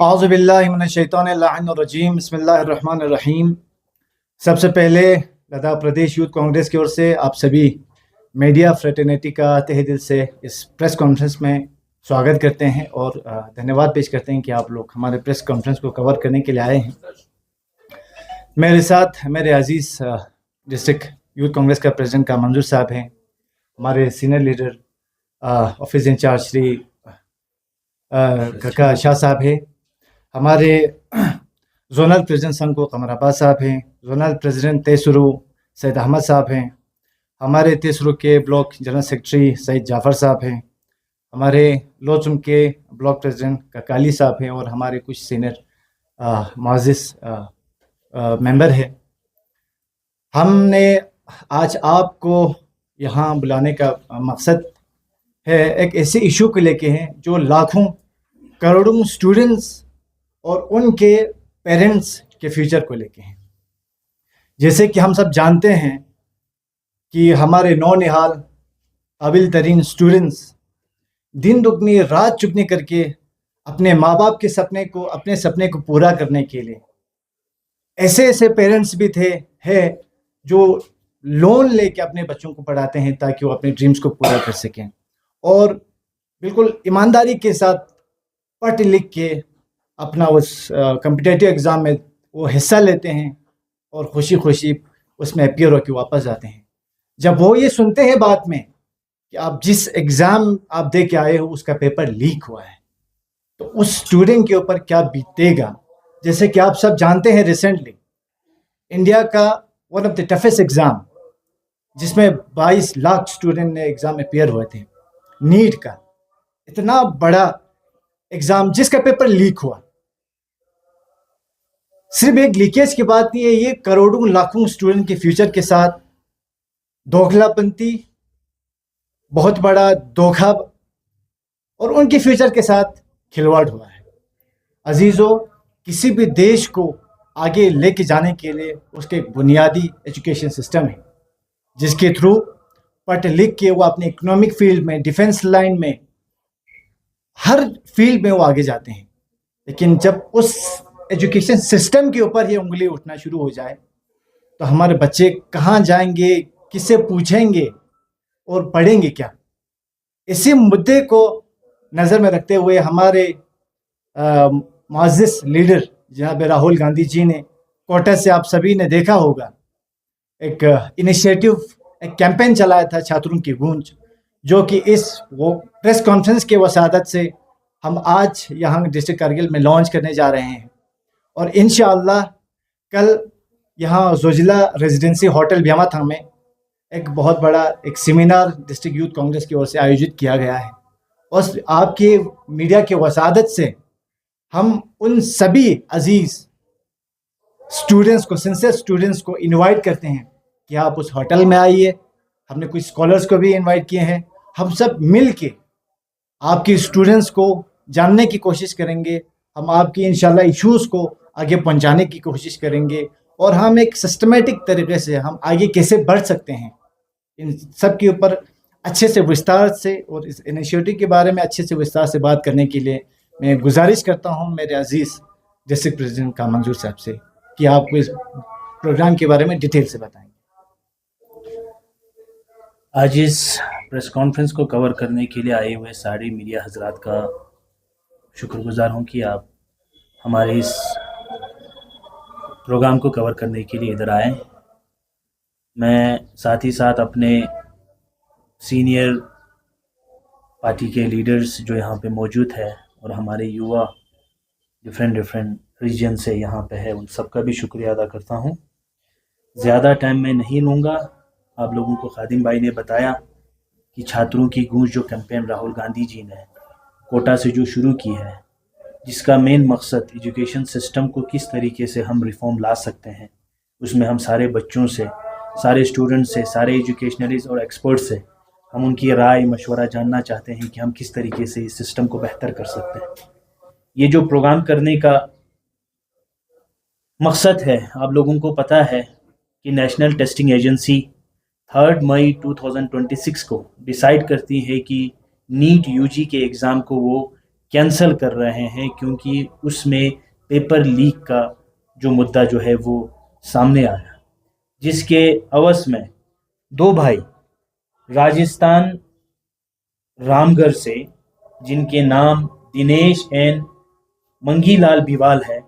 औज़ुबिल्लाहिमिनश्शैतानिर्रजीम बिस्मिल्लाहिर्रहमानिर्रहीम। सबसे पहले लद्दाख प्रदेश यूथ कांग्रेस की ओर से आप सभी मीडिया फ्रेटर्निटी का तहे दिल से इस प्रेस कॉन्फ्रेंस में स्वागत करते हैं और धन्यवाद पेश करते हैं कि आप लोग हमारे प्रेस कॉन्फ्रेंस को कवर करने के लिए आए हैं। मेरे साथ मेरे अजीज़ डिस्ट्रिक्ट यूथ कांग्रेस का प्रेसिडेंट का मंजूर साहब हैं, हमारे senior leader office incharge Shri Kaka Shah साहब है, हमारे जोनल प्रेसिडेंट संघ को कमर अब्बास साहब हैं, जोनल प्रेसिडेंट तेसुरु सैयद अहमद साहब हैं, हमारे तेसुरु के block general secretary Syed Jafar साहब हैं, हमारे लोचुम के ब्लॉक प्रेसिडेंट ककाली साहब हैं और हमारे कुछ सीनियर मुअज़्ज़िज़ मेंबर हैं। हमने आज आपको यहाँ बुलाने का मकसद है एक ऐसे इशू को लेके हैं जो लाखों करोड़ों स्टूडेंट्स और उनके पेरेंट्स के फ्यूचर को लेके हैं। जैसे कि हम सब जानते हैं कि हमारे नौनिहाल काबिल तरीन स्टूडेंट्स दिन दुगनी रात चुगनी करके अपने माँ बाप के अपने सपने को पूरा करने के लिए ऐसे पेरेंट्स भी हैं जो लोन लेके अपने बच्चों को पढ़ाते हैं ताकि वो अपने ड्रीम्स को पूरा कर सकें और बिल्कुल ईमानदारी के साथ पढ़ लिख के अपना उस कॉम्पिटिटिव एग्ज़ाम में वो हिस्सा लेते हैं और खुशी खुशी उसमें अपीयर होकर वापस आते हैं। जब वो ये सुनते हैं बाद में कि आप जिस एग्ज़ाम आप दे के आए हो उसका पेपर लीक हुआ है, तो उस स्टूडेंट के ऊपर क्या बीतेगा। जैसे कि आप सब जानते हैं, रिसेंटली इंडिया का one of the toughest exam जिसमें 22 लाख स्टूडेंट ने एग्ज़ाम में अपीयर हुए थे, नीट का इतना बड़ा एग्ज़ाम जिसका पेपर लीक हुआ। सिर्फ एक लीकेज की बात नहीं है, ये करोड़ों लाखों स्टूडेंट के फ्यूचर के साथ दोगलापंती, बहुत बड़ा धोखा और उनके फ्यूचर के साथ खिलवाड़ हुआ है। अजीज़ों, किसी भी देश को आगे लेके जाने के लिए उसके एक बुनियादी एजुकेशन सिस्टम है जिसके थ्रू पढ़ लिख के वो अपने इकोनॉमिक फील्ड में, डिफेंस लाइन में, हर फील्ड में वो आगे जाते हैं। लेकिन जब उस एजुकेशन सिस्टम के ऊपर ये उंगली उठना शुरू हो जाए तो हमारे बच्चे कहाँ जाएंगे, किससे पूछेंगे और पढ़ेंगे क्या। इसी मुद्दे को नज़र में रखते हुए हमारे मुअज़्ज़िज़ लीडर जनाब राहुल गांधी जी ने कोटा से, आप सभी ने देखा होगा, एक इनिशिएटिव, एक कैंपेन चलाया था छात्रों की गूंज, जो कि वो प्रेस कॉन्फ्रेंस के वसादत से हम आज यहाँ डिस्ट्रिक्ट कारगिल में लॉन्च करने जा रहे हैं। और इंशाअल्लाह कल यहाँ जोजिला रेजिडेंसी होटल ब्यामा में एक बहुत बड़ा एक सेमिनार डिस्ट्रिक्ट यूथ कांग्रेस की ओर से आयोजित किया गया है और आपके मीडिया के वसादत से हम उन सभी अजीज़ स्टूडेंट्स को, सिंसियर स्टूडेंट्स को इनवाइट करते हैं कि आप उस होटल में आइए। हमने कुछ स्कॉलर्स को भी इनवाइट किए हैं। हम सब मिल के आपके स्टूडेंट्स को जानने की कोशिश करेंगे, हम आपकी इंशाल्लाह इश्यूज़ को आगे पहुंचाने की कोशिश करेंगे और हम एक सिस्टमेटिक तरीके से हम आगे कैसे बढ़ सकते हैं, इन सब के ऊपर अच्छे से विस्तार से और इस इनिशिएटिव के बारे में अच्छे से विस्तार से बात करने के लिए मैं गुजारिश करता हूं मेरे अजीज़ डिस्ट्रिक्ट प्रेसिडेंट का मंजूर साहब से कि आप इस प्रोग्राम के बारे में डिटेल से बताएंगे। आज इस प्रेस कॉन्फ्रेंस को कवर करने के लिए आए हुए सारे मीडिया हजरात का शुक्रगुजार हूं कि आप हमारे इस प्रोग्राम को कवर करने के लिए इधर आए। मैं साथ ही साथ अपने सीनियर पार्टी के लीडर्स जो यहाँ पे मौजूद है और हमारे युवा डिफरेंट रीजन से यहाँ पे है, उन सबका भी शुक्रिया अदा करता हूँ। ज़्यादा टाइम मैं नहीं लूँगा। आप लोगों को खादिम भाई ने बताया कि छात्रों की गूंज जो कैंपेन राहुल गांधी जी ने कोटा से जो शुरू की है, जिसका मेन मकसद एजुकेशन सिस्टम को किस तरीके से हम रिफॉर्म ला सकते हैं, उसमें हम सारे बच्चों से, सारे स्टूडेंट से, सारे एजुकेशनलिस्ट और एक्सपर्ट से हम उनकी राय मशवरा जानना चाहते हैं कि हम किस तरीके से इस सिस्टम को बेहतर कर सकते हैं। ये जो प्रोग्राम करने का मकसद है, आप लोगों को पता है कि नेशनल टेस्टिंग एजेंसी 3 मई 2026 को डिसाइड करती है कि नीट यूजी के एग्ज़ाम को वो कैंसिल कर रहे हैं, क्योंकि उसमें पेपर लीक का जो मुद्दा जो है वो सामने आया, जिसके अवस में दो भाई राजस्थान रामगढ़ से, जिनके नाम दिनेश एंड मंगीलाल बिवाल है,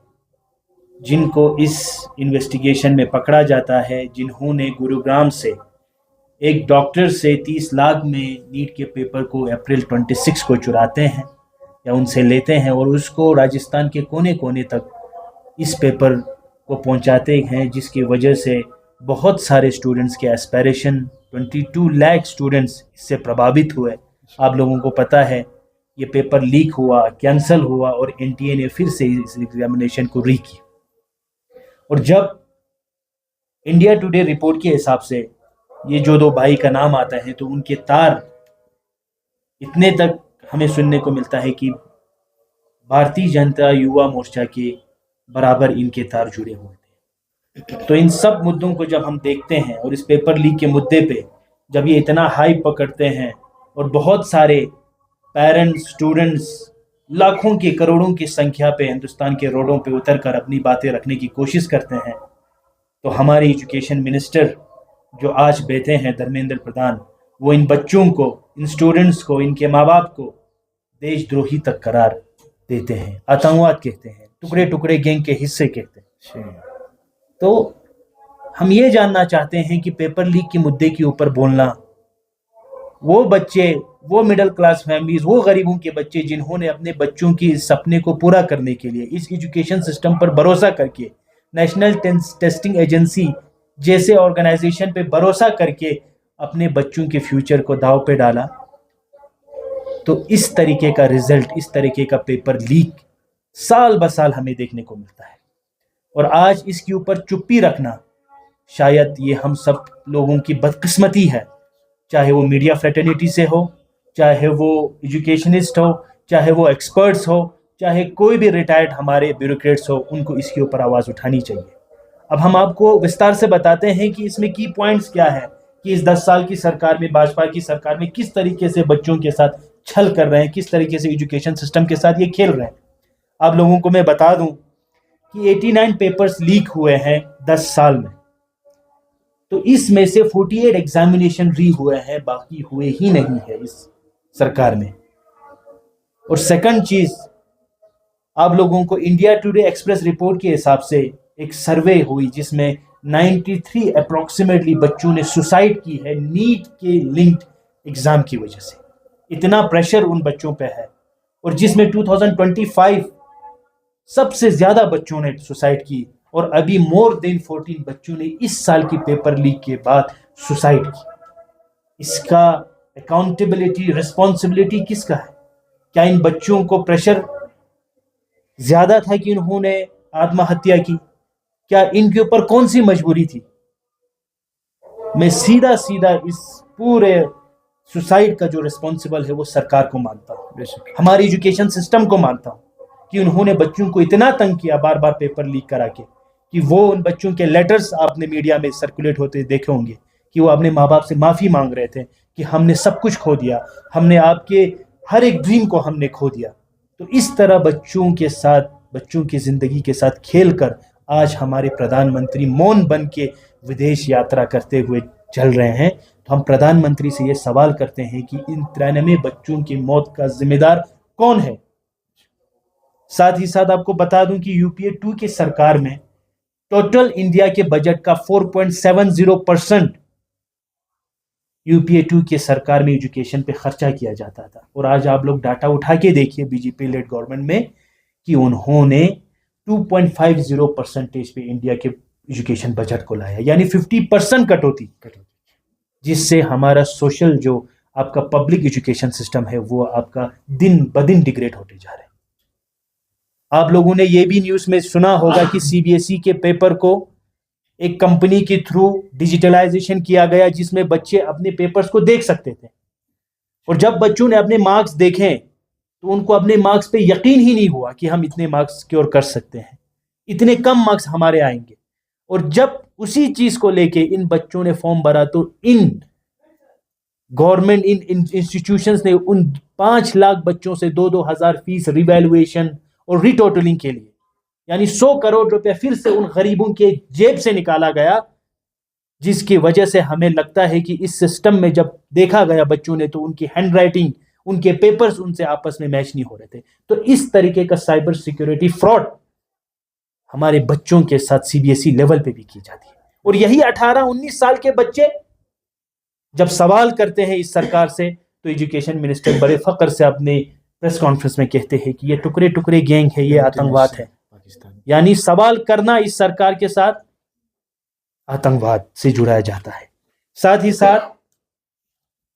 जिनको इस इन्वेस्टिगेशन में पकड़ा जाता है, जिन्होंने गुरुग्राम से एक डॉक्टर से 30 लाख में नीट के पेपर को अप्रैल 26 को चुराते हैं या उनसे लेते हैं और उसको राजस्थान के कोने कोने तक इस पेपर को पहुंचाते हैं, जिसकी वजह से बहुत सारे स्टूडेंट्स के एस्पायरेशन 22 लाख स्टूडेंट्स इससे प्रभावित हुए। आप लोगों को पता है ये पेपर लीक हुआ, कैंसिल हुआ और एनटीए ने फिर से इस एग्जामिनेशन को री की। और जब इंडिया टुडे रिपोर्ट के हिसाब से ये जो दो भाई का नाम आता है तो उनके तार इतने तक हमें सुनने को मिलता है कि भारतीय जनता युवा मोर्चा के बराबर इनके तार जुड़े हुए थे। तो इन सब मुद्दों को जब हम देखते हैं और इस पेपर लीक के मुद्दे पे जब ये इतना हाइप पकड़ते हैं और बहुत सारे पेरेंट्स, स्टूडेंट्स लाखों की करोड़ों की संख्या पे हिंदुस्तान के रोडों पे उतरकर अपनी बातें रखने की कोशिश करते हैं, तो हमारे एजुकेशन मिनिस्टर जो आज बैठे हैं धर्मेंद्र प्रधान, वो इन बच्चों को, इन स्टूडेंट्स को, इनके माँ बाप को देशद्रोही तक करार देते हैं, आतंकवाद कहते हैं, टुकड़े टुकड़े गैंग के हिस्से कहते हैं। तो हम ये जानना चाहते हैं कि पेपर लीक के मुद्दे के ऊपर बोलना, वो बच्चे, वो मिडिल क्लास फैमिलीज, वो गरीबों के बच्चे जिन्होंने अपने बच्चों की इस सपने को पूरा करने के लिए इस एजुकेशन सिस्टम पर भरोसा करके, नेशनल टेस्टिंग एजेंसी जैसे ऑर्गेनाइजेशन पे भरोसा करके अपने बच्चों के फ्यूचर को दांव पे डाला, तो इस तरीके का रिजल्ट, इस तरीके का पेपर लीक साल ब साल हमें देखने को मिलता है। और आज इसके ऊपर चुप्पी रखना शायद ये हम सब लोगों की बदकिस्मती है, चाहे वो मीडिया फ्रेटर्निटी से हो, चाहे वो एजुकेशनिस्ट हो, चाहे वो एक्सपर्ट्स हो, चाहे कोई भी रिटायर्ड हमारे ब्यूरोक्रेट्स हो, उनको इसके ऊपर आवाज़ उठानी चाहिए। अब हम आपको विस्तार से बताते हैं कि इसमें की पॉइंट्स क्या है कि इस 10 साल की सरकार में, भाजपा की सरकार में किस तरीके से बच्चों के साथ छल कर रहे हैं, किस तरीके से एजुकेशन सिस्टम के साथ ये खेल रहे हैं। आप लोगों को मैं बता दूं कि 89 पेपर्स लीक हुए हैं 10 साल में, तो इसमें से 48 एग्जामिनेशन री हुए हैं, बाकी हुए ही नहीं है इस सरकार में। और सेकंड चीज, आप लोगों को इंडिया टुडे एक्सप्रेस रिपोर्ट के हिसाब से एक सर्वे हुई जिसमें 93 अप्रोक्सीमेटली बच्चों ने सुसाइड की है नीट के लिंक्ड एग्जाम की वजह से। इतना प्रेशर उन बच्चों पे है, और जिसमें 2025 सबसे ज्यादा बच्चों ने सुसाइड की, और अभी मोर देन 14 बच्चों ने इस साल की पेपर लीक के बाद सुसाइड की। इसका अकाउंटेबिलिटी, रिस्पॉन्सिबिलिटी किसका है? क्या इन बच्चों को प्रेशर ज्यादा था कि इन्होंने आत्महत्या की? क्या इनके ऊपर कौन सी मजबूरी थी? मैं सीधा सीधा इस पूरे सुसाइड का जो रिस्पॉन्सिबल है वो सरकार को मानता हूँ, हमारी एजुकेशन सिस्टम को मानता हूँ कि उन्होंने बच्चों को इतना तंग किया बार बार पेपर लीक करा के, कि वो उन बच्चों के लेटर्स आपने मीडिया में सर्कुलेट होते देखे होंगे कि वो अपने माँ बाप से माफ़ी मांग रहे थे कि हमने सब कुछ खो दिया, हमने आपके हर एक ड्रीम को हमने खो दिया। तो इस तरह बच्चों के साथ, बच्चों की ज़िंदगी के साथ खेल कर आज हमारे प्रधानमंत्री मौन बन के विदेश यात्रा करते हुए चल रहे हैं। तो हम प्रधानमंत्री से ये सवाल करते हैं कि इन 93 बच्चों की मौत का जिम्मेदार कौन है? साथ ही साथ आपको बता दूं कि यूपीए 2 की सरकार में टोटल इंडिया के बजट का 4.70% यूपीए 2 की सरकार में एजुकेशन पे खर्चा किया जाता था। और आज आप लोग डाटा उठा के देखिए बीजेपी लेड गवर्नमेंट में कि उन्होंने 2.50% पे इंडिया के एजुकेशन बजट को लाया, यानी 50% कटौती, जिससे हमारा सोशल जो आपका पब्लिक एजुकेशन सिस्टम है वो आपका दिन ब दिन डिग्रेड होते जा रहे हैं। आप लोगों ने ये भी न्यूज़ में सुना होगा कि सीबीएसई के पेपर को एक कंपनी के थ्रू डिजिटलाइजेशन किया गया, जिसमें बच्चे अपने पेपर्स को देख सकते थे। और जब बच्चों ने अपने मार्क्स देखे तो उनको अपने मार्क्स पे यकीन ही नहीं हुआ कि हम इतने मार्क्स सिक्योर कर सकते हैं, इतने कम मार्क्स हमारे आएंगे। और जब उसी चीज को लेके इन बच्चों ने फॉर्म भरा तो इन गवर्नमेंट इन इंस्टीट्यूशंस ने उन 5 लाख बच्चों से 2-2 हज़ार फीस रिवैल्यूएशन और रिटोटलिंग के लिए, यानी 100 करोड़ रुपए फिर से उन गरीबों के जेब से निकाला गया, जिसकी वजह से हमें लगता है कि इस सिस्टम में जब देखा गया बच्चों ने तो उनकी हैंडराइटिंग, उनके पेपर्स उनसे आपस में मैच नहीं हो रहे थे। तो इस तरीके का साइबर सिक्योरिटी फ्रॉड हमारे बच्चों के साथ सीबीएसई लेवल पे भी की जाती है। और यही 18-19 साल के बच्चे जब सवाल करते हैं इस सरकार से, तो एजुकेशन मिनिस्टर बड़े फख्र से अपने प्रेस कॉन्फ्रेंस में कहते हैं कि ये टुकड़े टुकड़े गैंग है, ये आतंकवाद है। यानी सवाल करना इस सरकार के साथ आतंकवाद से जुड़ाया जाता है। साथ ही साथ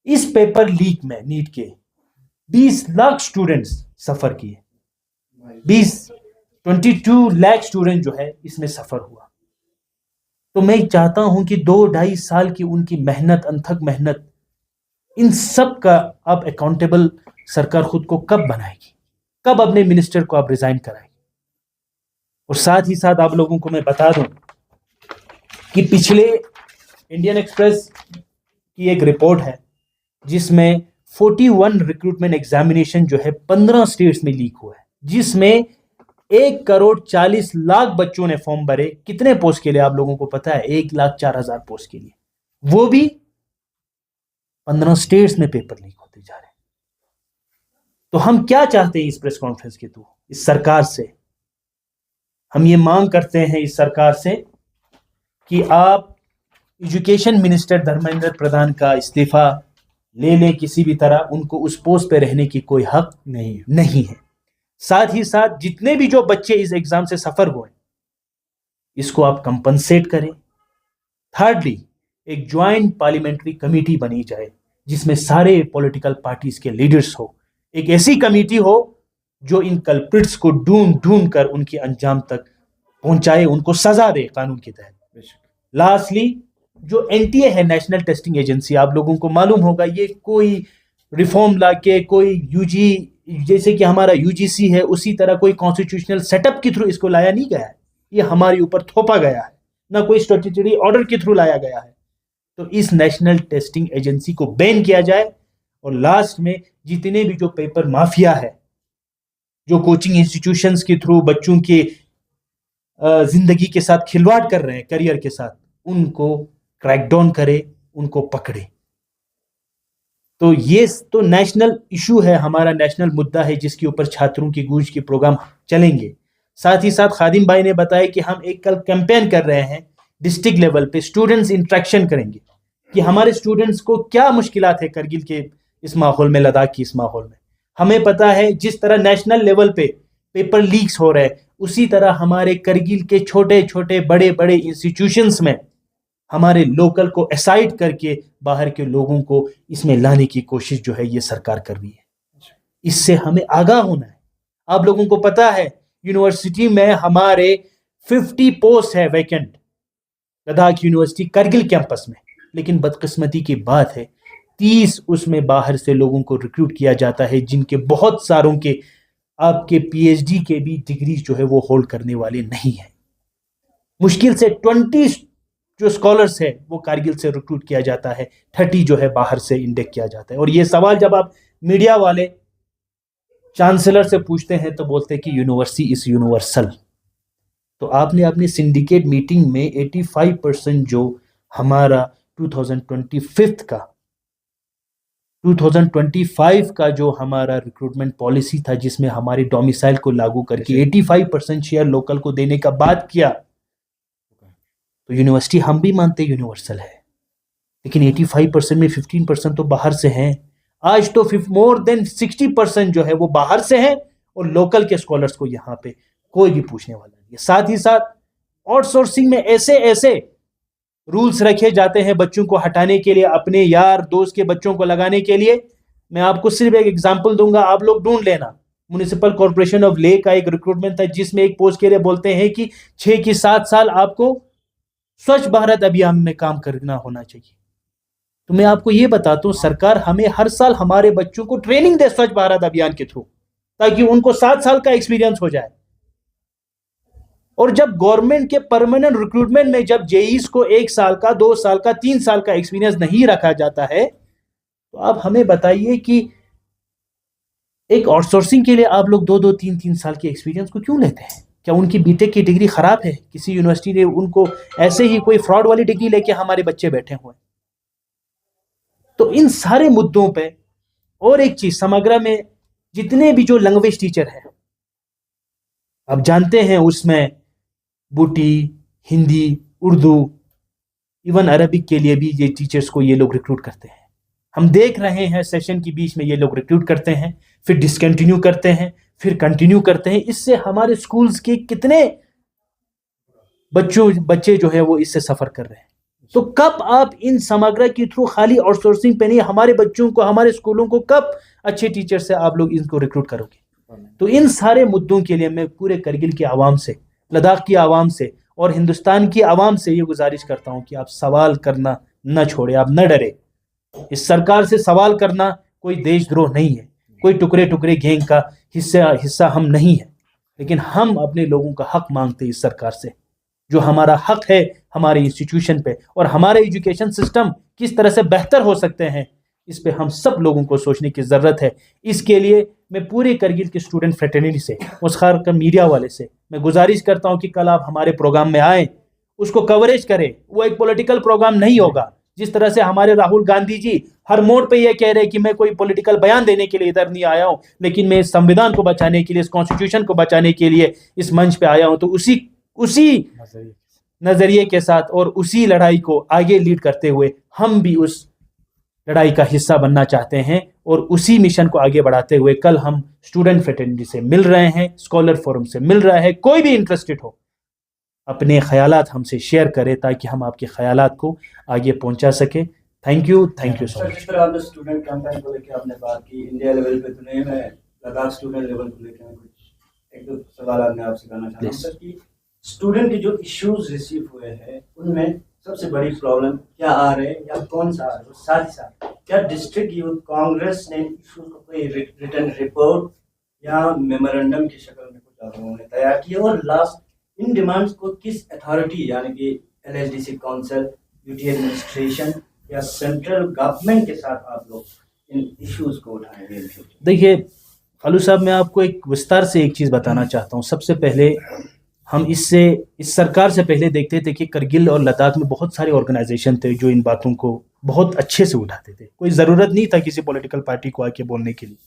इस पेपर लीक में नीट के 20 लाख स्टूडेंट्स सफर किए, 22 लाख स्टूडेंट जो है इसमें सफर हुआ। तो मैं चाहता हूं कि 2-2.5 साल की उनकी मेहनत, अनथक मेहनत, इन सब का आप अकाउंटेबल सरकार खुद को कब बनाएगी, कब अपने मिनिस्टर को आप रिजाइन कराएगी। और साथ ही साथ आप लोगों को मैं बता दूं कि पिछले इंडियन एक्सप्रेस की एक रिपोर्ट है जिसमें 41 रिक्रूटमेंट एग्जामिनेशन जो है 15 स्टेट्स में लीक हुआ है, जिसमें 1,40,00,000 बच्चों ने फॉर्म भरे। कितने पोस्ट के लिए आप लोगों को पता है? 1,04,000 पोस्ट के लिए, वो भी 15 स्टेट्स में पेपर लीक होते जा रहे हैं। तो हम क्या चाहते हैं इस प्रेस कॉन्फ्रेंस के थ्रू इस सरकार से? हम ये मांग करते हैं इस सरकार से कि आप एजुकेशन मिनिस्टर धर्मेंद्र प्रधान का इस्तीफा ले लें किसी भी तरह, उनको उस पोस्ट पे रहने की कोई हक नहीं है। साथ ही साथ जितने भी जो बच्चे इस एग्जाम से सफर हुए इसको आप कंपनसेट करें। थर्डली, एक ज्वाइंट पार्लियामेंट्री कमेटी बनी जाए जिसमें सारे पॉलिटिकल पार्टीज के लीडर्स हो, एक ऐसी कमेटी हो जो इन कल्प्रिट्स को ढूंढ कर उनके अंजाम तक पहुंचाए, उनको सजा दे कानून के तहत। लास्टली, जो एनटीए है, नेशनल टेस्टिंग एजेंसी, आप लोगों को मालूम होगा ये कोई रिफॉर्म ला के कोई यूजी, जैसे कि हमारा यूजीसी है उसी तरह कोई कॉन्स्टिट्यूशनल सेटअप के थ्रू इसको लाया नहीं गया है, ये हमारे ऊपर थोपा गया है, ना कोई स्टैट्यूटरी ऑर्डर के थ्रू लाया गया है। तो इस नेशनल टेस्टिंग एजेंसी को बैन किया जाए। और लास्ट में जितने भी जो पेपर माफिया है, जो कोचिंग इंस्टीट्यूशंस के थ्रू बच्चों के जिंदगी के साथ खिलवाड़ कर रहे हैं, करियर के साथ, उनको क्रैकडाउन करे, उनको पकड़े। तो ये तो नेशनल इशू है, हमारा नेशनल मुद्दा है जिसके ऊपर छात्रों की गूंज के प्रोग्राम चलेंगे। साथ ही साथ खादिम भाई ने बताया कि हम एक कल कैंपेन कर रहे हैं डिस्ट्रिक्ट लेवल पे, स्टूडेंट्स इंटरेक्शन करेंगे कि हमारे स्टूडेंट्स को क्या मुश्किलात है करगिल के इस माहौल में, लद्दाख की इस माहौल में। हमें पता है जिस तरह नेशनल लेवल पे पेपर लीक्स हो रहे हैं, उसी तरह हमारे करगिल के छोटे छोटे बड़े बड़े इंस्टीट्यूशंस में हमारे लोकल को असाइड करके बाहर के लोगों को इसमें लाने की कोशिश जो है ये सरकार कर रही है। इससे हमें आगाह होना है। आप लोगों को पता है यूनिवर्सिटी में हमारे 50 पोस्ट है vacant, Ladakh university Kargil campus में, लेकिन बदकिस्मती की बात है 30 उसमें बाहर से लोगों को रिक्रूट किया जाता है, जिनके बहुत सारों के आपके पीएचडी के भी डिग्री जो है वो होल्ड करने वाले नहीं है। मुश्किल से 20 जो स्कॉलर्स है वो कारगिल से रिक्रूट किया जाता है, 30 जो है बाहर से इंडेक्ट किया जाता है। और ये सवाल जब आप मीडिया वाले चांसलर से पूछते हैं तो बोलते हैं कि यूनिवर्सिटी इज यूनिवर्सल। तो आपने अपनी सिंडिकेट मीटिंग में 85% जो हमारा 2025 का जो हमारा रिक्रूटमेंट पॉलिसी था, जिसमें हमारे डोमिसाइल को लागू करके 85% शेयर लोकल को देने का बात किया, तो यूनिवर्सिटी हम भी मानते यूनिवर्सल है, लेकिन 85% में 15% तो बाहर से हैं। आज तो मोर देन 60% जो है वो बाहर से हैं और लोकल के स्कॉलर्स को यहाँ पे कोई भी पूछने वाला नहीं है। साथ ही साथ आउटसोर्सिंग में ऐसे ऐसे रूल्स रखे जाते हैं बच्चों को हटाने के लिए, अपने यार दोस्त के बच्चों को लगाने के लिए। मैं आपको सिर्फ एक एग्जांपल दूंगा, आप लोग ढूंढ लेना। म्युनिसिपल कॉर्पोरेशन ऑफ लेह का एक रिक्रूटमेंट था जिसमें एक पोस्ट के लिए बोलते हैं कि 6 की 7 साल आपको स्वच्छ भारत अभियान में काम करना होना चाहिए। तो मैं आपको ये बताता हूं, सरकार हमें हर साल हमारे बच्चों को ट्रेनिंग दे स्वच्छ भारत अभियान के थ्रू, ताकि उनको 7 साल का एक्सपीरियंस हो जाए। और जब गवर्नमेंट के परमानेंट रिक्रूटमेंट में जब जेईस को 1 साल का, 2 साल का, 3 साल का एक्सपीरियंस नहीं रखा जाता है, तो आप हमें बताइए कि एक आउटसोर्सिंग के लिए आप लोग 2-2, 3-3 साल के एक्सपीरियंस को क्यों लेते हैं? क्या उनकी बीटेक की डिग्री खराब है? किसी यूनिवर्सिटी ने उनको ऐसे ही कोई फ्रॉड वाली डिग्री लेके हमारे बच्चे बैठे हुए हैं? तो इन सारे मुद्दों पे और एक चीज, समग्र में जितने भी जो लैंग्वेज टीचर है, आप जानते हैं उसमें बूटी, हिंदी, उर्दू, इवन अरबिक के लिए भी ये टीचर्स को ये लोग रिक्रूट करते हैं। हम देख रहे हैं सेशन के बीच में ये लोग रिक्रूट करते हैं, फिर डिसकंटिन्यू करते हैं, फिर कंटिन्यू करते हैं। इससे हमारे स्कूल्स के कितने बच्चे जो है वो इससे सफर कर रहे हैं। तो कब आप इन समग्र के थ्रू खाली आउटसोर्सिंग पे नहीं, हमारे बच्चों को, हमारे स्कूलों को कब अच्छे टीचर से आप लोग इनको रिक्रूट करोगे? तो इन सारे मुद्दों के लिए मैं पूरे करगिल की आवाम से, लद्दाख की आवाम से और हिंदुस्तान की आवाम से ये गुजारिश करता हूं कि आप सवाल करना न छोड़े, आप न डरे। इस सरकार से सवाल करना कोई देशद्रोह नहीं है, कोई टुकड़े टुकड़े गैंग का हिस्सा हम नहीं है, लेकिन हम अपने लोगों का हक मांगते हैं इस सरकार से। जो हमारा हक है हमारे इंस्टीट्यूशन पे और हमारे एजुकेशन सिस्टम किस तरह से बेहतर हो सकते हैं, इस पे हम सब लोगों को सोचने की ज़रूरत है। इसके लिए मैं पूरे करगिल के स्टूडेंट फ्रेटर्निटी से और खासकर मीडिया वाले से मैं गुजारिश करता हूं कि कल आप हमारे प्रोग्राम में आए, उसको कवरेज करें। वो एक पॉलिटिकल प्रोग्राम नहीं होगा। जिस तरह से हमारे राहुल गांधी जी हर मोड़ पे ये कह रहे हैं कि मैं कोई पॉलिटिकल बयान देने के लिए इधर नहीं आया हूं, लेकिन मैं इस संविधान को बचाने के लिए, इस कॉन्स्टिट्यूशन को बचाने के लिए इस मंच पे आया हूं, तो उसी नजरिए के साथ और उसी लड़ाई को आगे लीड करते हुए हम भी उस लड़ाई का हिस्सा बनना चाहते हैं और उसी मिशन को आगे बढ़ाते हुए कल हम स्टूडेंट फ्रेटर्निटी से मिल रहे हैं, स्कॉलर फोरम से मिल रहा है। कोई भी इंटरेस्टेड हो अपने ख्यालात हमसे शेयर करे ताकि हम आपके ख्यालात को आगे पहुंचा सके। Thank you so much. जिस तरह आपने स्टूडेंट कैंपेन को लेकर आपने बात की, इंडिया लेवल पे तो नहीं, मैं लद्दाख स्टूडेंट लेवल को लेकर कुछ एक दो सवाल मैं आपसे करना चाहता हूँ सर कि स्टूडेंट के जो इश्यूज रिसीव हुए हैं उनमें सबसे बड़ी प्रॉब्लम क्या आ रहे हैं या कौन सा आ रहा है, साथ ही साथ क्या डिस्ट्रिक्ट यूथ कांग्रेस ने इश्यूज को कोई रिटर्न रिपोर्ट या मेमोरेंडम की शक्ल में कुछ आप लोगों ने तैयार किया, और लास्ट इन डिमांड्स को किस अथॉरिटी यानी कि LHDC काउंसिल, यूटी एडमिनिस्ट्रेशन या सेंट्रल गवर्नमेंट के साथ आप लोग इन इश्यूज को उठाएंगे? देखिए फालू साहब, मैं आपको एक विस्तार से एक चीज़ बताना चाहता हूँ। सबसे पहले हम इस सरकार से पहले देखते थे कि करगिल और लद्दाख में बहुत सारे ऑर्गेनाइजेशन थे जो इन बातों को बहुत अच्छे से उठाते थे। कोई ज़रूरत नहीं था किसी पॉलिटिकल पार्टी को आके बोलने के लिए।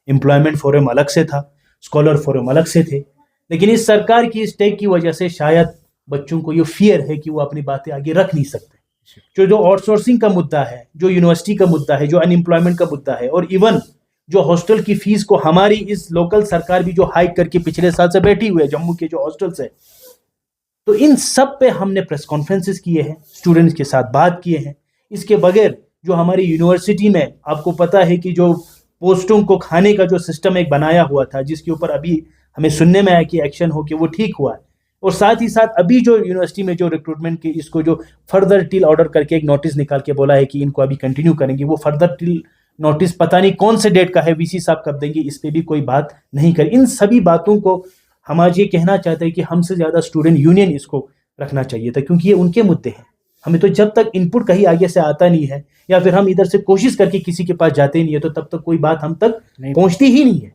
एम्प्लॉयमेंट फोरम अलग से था, स्कॉलर फोरम अलग से थे, लेकिन इस सरकार की इस टेक की वजह से शायद बच्चों को ये फियर है कि वो अपनी बातें आगे रख नहीं सकते। जो आउटसोर्सिंग का मुद्दा है, जो यूनिवर्सिटी का मुद्दा है, जो अनएम्प्लॉयमेंट का मुद्दा है, और इवन जो हॉस्टल की फीस को हमारी इस लोकल सरकार भी जो हाइक करके पिछले साल से बैठी हुई है, जम्मू के जो हॉस्टल्स है, तो इन सब पे हमने प्रेस कॉन्फ्रेंसेस किए हैं, स्टूडेंट्स के साथ बात किए हैं। इसके बगैर जो हमारी यूनिवर्सिटी में आपको पता है कि जो पोस्टों को खाने का जो सिस्टम एक बनाया हुआ था, जिसके ऊपर अभी हमें सुनने में आया कि एक्शन हो के वो ठीक हुआ है, और साथ ही साथ अभी जो यूनिवर्सिटी में जो रिक्रूटमेंट की इसको जो फर्दर टिल ऑर्डर करके एक नोटिस निकाल के बोला है कि इनको अभी कंटिन्यू करेंगे, वो फर्दर टिल नोटिस पता नहीं कौन से डेट का है, वीसी साहब कब देंगे, इस पे भी कोई बात नहीं करी। इन सभी बातों को हम आज ये कहना चाहते हैं कि हमसे ज़्यादा स्टूडेंट यूनियन इसको रखना चाहिए था, क्योंकि ये उनके मुद्दे हैं। हमें तो जब तक इनपुट कहीं आगे से आता नहीं है या फिर हम इधर से कोशिश करके किसी के पास जाते नहीं है, तो तब तक कोई बात हम तक पहुंचती ही नहीं है।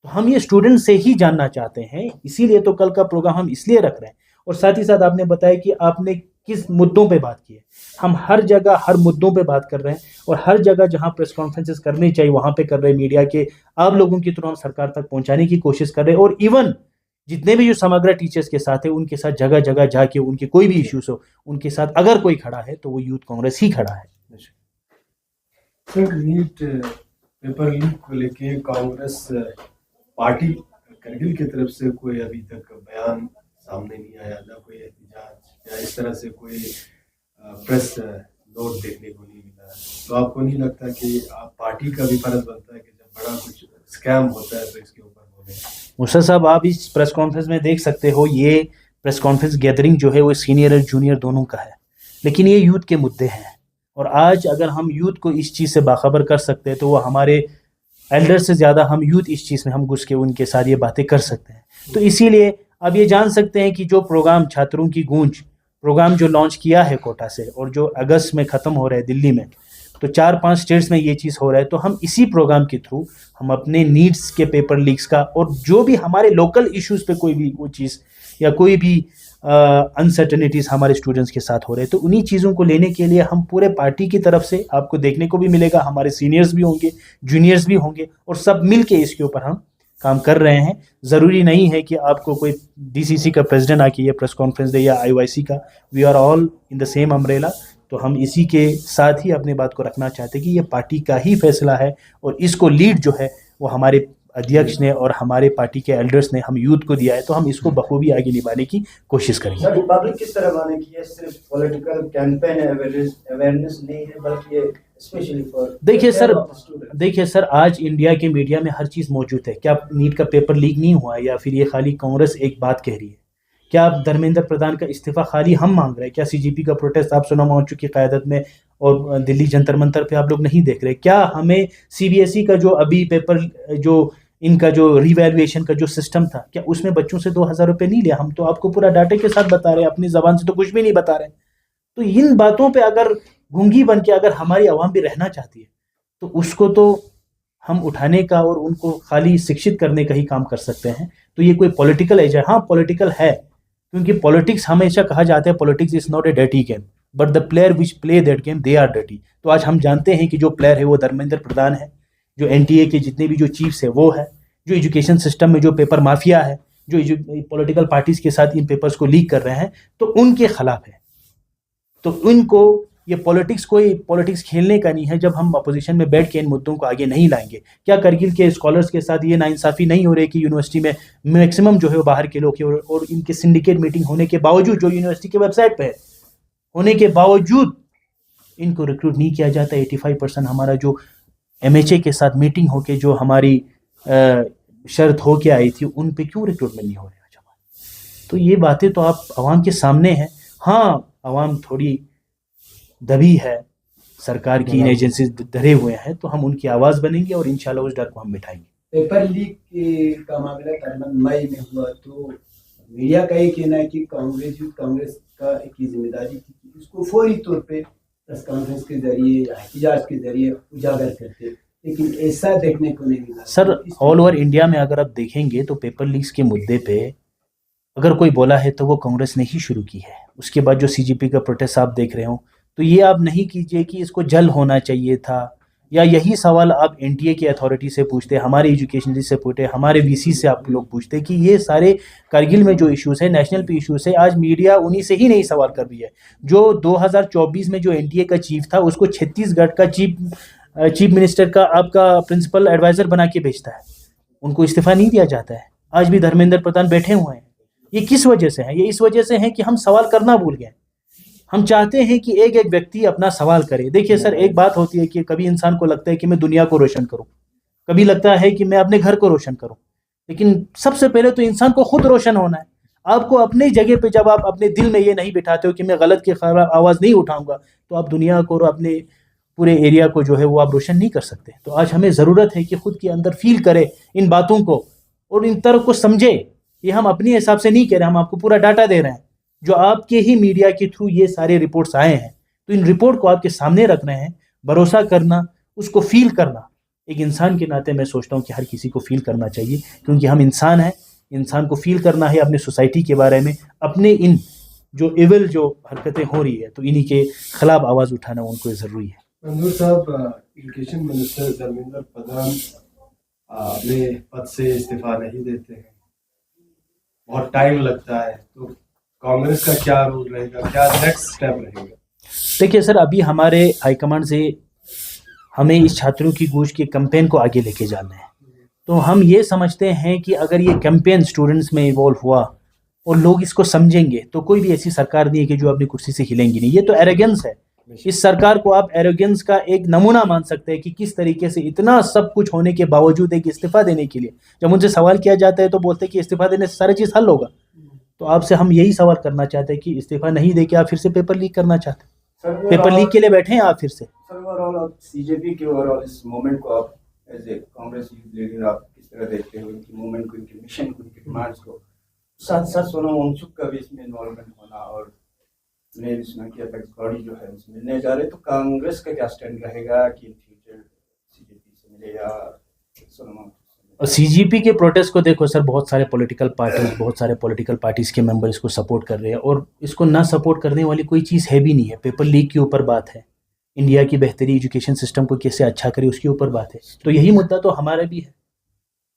तो हम ये स्टूडेंट से ही जानना चाहते हैं, इसीलिए तो कल का प्रोग्राम हम इसलिए रख रहे हैं। और साथ ही साथ आपने बताया कि आपने किस मुद्दों पे बात की है। हम हर जगह हर मुद्दों पे बात कर रहे हैं, और हर जगह जहां प्रेस कॉन्फ्रेंसेस करनी चाहिए वहां पे कर रहे हैं। मीडिया के आप लोगों की तरह हम सरकार तक पहुंचाने की कोशिश कर रहे हैं, और इवन जितने भी जो समग्र टीचर्स के साथ है उनके साथ जगह जगह जाके उनके कोई भी इश्यूज हो, उनके साथ अगर कोई खड़ा है तो वो यूथ कांग्रेस ही खड़ा है। सर, नीट पेपर लीक को लेके कांग्रेस पार्टी करगिल की तरफ से कोई अभी तक बयान सामने नहीं आया, ना कोई एहतजाज या इस तरह से कोई प्रेस नोट देखने को नहीं मिला। तो आपको नहीं लगता कि आप पार्टी का भी फर्ज बनता है कि जब बड़ा कुछ स्कैम होता है तो इसके ऊपर बोले? मुर्शद साहब, आप इस प्रेस कॉन्फ्रेंस में देख सकते हो, ये प्रेस कॉन्फ्रेंस गैदरिंग जो है वो सीनियर और जूनियर दोनों का है, लेकिन ये यूथ के मुद्दे हैं। और आज अगर हम यूथ को इस चीज़ से बाखबर कर सकते हैं तो वो हमारे एल्डर से ज़्यादा हम यूथ इस चीज़ में हम घुस के उनके साथ ये बातें कर सकते हैं। तो इसीलिए अब ये जान सकते हैं कि जो प्रोग्राम छात्रों की गूंज प्रोग्राम जो लॉन्च किया है कोटा से, और जो अगस्त में ख़त्म हो रहा है दिल्ली में, तो 4-5 स्टेट्स में ये चीज़ हो रहा है। तो हम इसी प्रोग्राम के थ्रू हम अपने नीड्स के पेपर लीक्स का और जो भी हमारे लोकल इश्यूज पे कोई भी वो चीज़ या कोई भी अनसर्टेनिटीज़ हमारे स्टूडेंट्स के साथ हो रहे हैं, तो उन्हीं चीज़ों को लेने के लिए हम पूरे पार्टी की तरफ से आपको देखने को भी मिलेगा, हमारे सीनियर्स भी होंगे, जूनियर्स भी होंगे और सब मिल के इसके ऊपर हम काम कर रहे हैं। ज़रूरी नहीं है कि आपको कोई डीसीसी का प्रेसिडेंट आके ये प्रेस कॉन्फ्रेंस दे या आईओआईसी का, we are all in the same umbrella. तो हम इसी के साथ ही अपनी बात को रखना चाहते हैं कि ये पार्टी का ही फैसला है और इसको लीड जो है वो हमारे अध्यक्ष ने और हमारे पार्टी के एल्डर्स ने हम यूथ को दिया है, तो हम इसको बखूबी आगे निभाने की कोशिश करेंगे। सर रिपब्लिक किस तरह माने कि ये सिर्फ पॉलिटिकल कैंपेन अवेयरनेस नहीं है, बल्कि ये स्पेशली फॉर देखिए सर आज इंडिया के मीडिया में हर चीज़ मौजूद है। क्या नीट का पेपर लीक नहीं हुआ है या फिर ये खाली कांग्रेस एक बात कह रही है? क्या आप धर्मेंद्र प्रधान का इस्तीफा खाली हम मांग रहे हैं? क्या सीजीपी का प्रोटेस्ट आप सोनम वांगचुक की क़यादत में और दिल्ली जंतर मंतर पे आप लोग नहीं देख रहे? क्या हमें सीबीएसई का जो अभी पेपर जो इनका जो रिवैल्यूएशन का जो सिस्टम था, क्या उसमें बच्चों से 2,000 रुपये नहीं लिया? हम तो आपको पूरा डाटे के साथ बता रहे हैं, अपनी ज़बान से तो कुछ भी नहीं बता रहे। तो इन बातों पे अगर गूंगी बन के अगर हमारी आवाम भी रहना चाहती है तो उसको तो हम उठाने का और उनको खाली शिक्षित करने का ही काम कर सकते हैं। तो ये कोई पॉलिटिकल एजेंडा, हाँ पॉलिटिकल है, क्योंकि पॉलिटिक्स हमेशा कहा जाता है politics is not a dirty game but the player which play that game they are dirty. तो आज हम जानते हैं कि जो प्लेयर है वो धर्मेंद्र प्रधान है, जो एनटीए के जितने भी जो चीफ्स है वो है, जो एजुकेशन सिस्टम में जो पेपर माफिया है, जो पॉलिटिकल पार्टीज के साथ इन पेपर्स को लीक कर रहे हैं, तो उनके खिलाफ है। तो इनको ये पॉलिटिक्स खेलने का नहीं है जब हम अपोजिशन में बैठ के इन मुद्दों को आगे नहीं लाएंगे। क्या करगिल के स्कॉलर्स के साथ ये नाइंसाफ़ी नहीं हो रही कि यूनिवर्सिटी में मैक्सिमम जो है वो बाहर के लोग हैं और इनके सिंडिकेट मीटिंग होने के बावजूद, जो यूनिवर्सिटी के वेबसाइट पे है, होने के बावजूद इनको रिक्रूट नहीं किया जाता। 85% हमारा जो MHA के साथ मीटिंग होके जो हमारी शर्त होके आई थी उन पे क्यों रिक्रूटमेंट नहीं हो रहा? तो ये बातें तो आप आवाम के सामने हैं। हाँ आवाम थोड़ी दबी है, सरकार की इन एजेंसी डरे हुए हैं, तो हम उनकी आवाज़ बनेंगे और इंशाल्लाह उस डर को हम मिटाएंगे। पेपर लीक का मामला तकरीबन मई में हुआ, तो मीडिया का ये कहना है कि कांग्रेस का एक जिम्मेदारी थी कि उसको फौरी तौर पे प्रेस कॉन्फ्रेंस के जरिए या एहतजाज के जरिए उजागर करते, लेकिन ऐसा देखने को नहीं मिला। सर ऑल ओवर इंडिया में अगर आप देखेंगे तो पेपर लीक्स के मुद्दे पे अगर कोई बोला है तो वो कांग्रेस ने ही शुरू की है। उसके बाद जो सीजीपी का प्रोटेस्ट आप देख रहे हो, तो ये आप नहीं कीजिए कि इसको जल होना चाहिए था, या यही सवाल आप एनटीए की अथॉरिटी से पूछते, हमारे एजुकेशन से पूछते, हमारे वीसी से आप लोग पूछते कि ये सारे कारगिल में जो इश्यूज़ है, नेशनल पे इश्यूज़ है, आज मीडिया उन्हीं से ही नहीं सवाल कर रही है। जो 2024 में जो एनटीए का चीफ था उसको छत्तीसगढ़ का चीफ मिनिस्टर का आपका प्रिंसिपल एडवाइज़र बना के भेजता है, उनको इस्तीफ़ा नहीं दिया जाता है। आज भी धर्मेंद्र प्रधान बैठे हुए हैं। ये किस वजह से है? ये इस वजह से है कि हम सवाल करना भूल गए। हम चाहते हैं कि एक एक व्यक्ति अपना सवाल करे। देखिए सर, एक बात होती है कि कभी इंसान को लगता है कि मैं दुनिया को रोशन करूं, कभी लगता है कि मैं अपने घर को रोशन करूं, लेकिन सबसे पहले तो इंसान को खुद रोशन होना है। आपको अपनी जगह पे जब आप अपने दिल में ये नहीं बिठाते हो कि मैं गलत के खिलाफ आवाज़ नहीं उठाऊंगा, तो आप दुनिया को और अपने पूरे एरिया को जो है वो आप रोशन नहीं कर सकते। तो आज हमें ज़रूरत है कि खुद के अंदर फील करे इन बातों को और इन तरह को समझे। ये हम अपने हिसाब से नहीं कह रहे, हम आपको पूरा डाटा दे रहे हैं जो आपके ही मीडिया के थ्रू ये सारे रिपोर्ट्स आए हैं। तो इन रिपोर्ट को आपके सामने रख रहे हैं। भरोसा करना, उसको फील करना, एक इंसान के नाते मैं सोचता हूँ कि हर किसी को फील करना चाहिए, क्योंकि हम इंसान हैं। इंसान को फील करना है अपनी सोसाइटी के बारे में, अपने इन जो इविल जो हरकतें हो रही है तो इन्हीं के खिलाफ आवाज़ उठाना उनको ज़रूरी है। मंजूर साहब, एजुकेशन मिनिस्टर धर्मेंद्र प्रधान अपने पद से इस्तीफा नहीं देते हैं, बहुत टाइम लगता है, तो कांग्रेस का क्या रोल रहेगा, क्या नेक्स्ट स्टेप रहेगा? देखिए सर, अभी हमारे हाईकमांड से हमें इस छात्रों की गूंज के कैंपेन को आगे लेके जाना है। तो हम ये समझते हैं कि अगर ये कैंपेन स्टूडेंट्स में इवॉल्व हुआ और लोग इसको समझेंगे तो कोई भी ऐसी सरकार नहीं है कि जो अपनी कुर्सी से हिलेंगी नहीं। ये तो एरोगेंस है। इस सरकार को आप एरोगेंस का एक नमूना मान सकते हैं कि किस तरीके से इतना सब कुछ होने के बावजूद एक इस्तीफा देने के लिए जब उनसे सवाल किया जाता है तो बोलते हैं कि इस्तीफा देने से सारी चीज़ हल होगा। तो आपसे हम यही सवाल करना चाहते हैं कि इस्तीफा नहीं देके आप फिर से पेपर लीक करना चाहते हैं? पेपर लीक के लिए बैठे हैं आप फिर से? सर ओवरऑल सीजेपी के ओवरऑल इस मूवमेंट को आप as a Congress youth leader आप किस तरह देखते हो, इनकी मूवमेंट को, इनके मिशन को, इनकी डिमांड्स को? साथ साथ सोनम वांगचुक का भी इसमें इन्वॉल्वमेंट होना और चुने जिसमें कि अपेक्स बॉडी जो है उनसे मिलने जा रहे हैं, तो कांग्रेस का क्या स्टैंड रहेगा कि इन फ्यूचर सीजेपी से मिले या सोनमा से मिले? और सीजीपी के प्रोटेस्ट को देखो सर, बहुत सारे पॉलिटिकल पार्टीज के मेंबर इसको सपोर्ट कर रहे हैं, और इसको ना सपोर्ट करने वाली कोई चीज़ है भी नहीं है। पेपर लीक के ऊपर बात है, इंडिया की बेहतरी एजुकेशन सिस्टम को कैसे अच्छा करे उसके ऊपर बात है। तो यही मुद्दा तो हमारा भी है।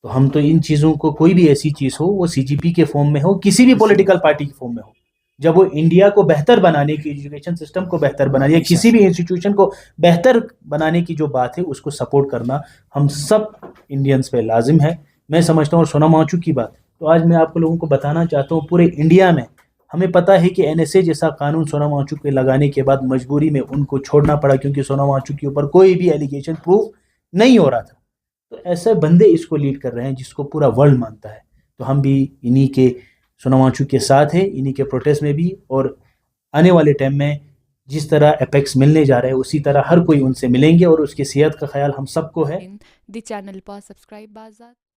तो हम तो इन चीज़ों को, कोई भी ऐसी चीज़ हो, वो सीजीपी के फॉर्म में हो, किसी भी पॉलिटिकल पार्टी के फॉर्म में हो, जब वो इंडिया को बेहतर बनाने की, एजुकेशन सिस्टम को बेहतर बनाने या किसी भी इंस्टीट्यूशन को बेहतर बनाने की जो बात है, उसको सपोर्ट करना हम सब इंडियंस पे लाजिम है। मैं समझता हूँ। और सोनम वांगचुक की बात, तो आज मैं आपको लोगों को बताना चाहता हूँ, पूरे इंडिया में हमें पता है कि एनएसए जैसा कानून सोनम वांगचुक पे लगाने के बाद मजबूरी में उनको छोड़ना पड़ा, क्योंकि सोनम वांगचुक के ऊपर कोई भी एलिगेशन प्रूफ नहीं हो रहा था। तो ऐसे बंदे इसको लीड कर रहे हैं जिसको पूरा वर्ल्ड मानता है। तो हम भी इन्हीं के, सोनम वांगचुक के साथ है, इन्हीं के प्रोटेस्ट में भी, और आने वाले टाइम में जिस तरह एपेक्स मिलने जा रहे हैं उसी तरह हर कोई उनसे मिलेंगे, और उसकी सेहत का ख्याल हम सबको है। दी चैनल पर सब्सक्राइब बाज़ात।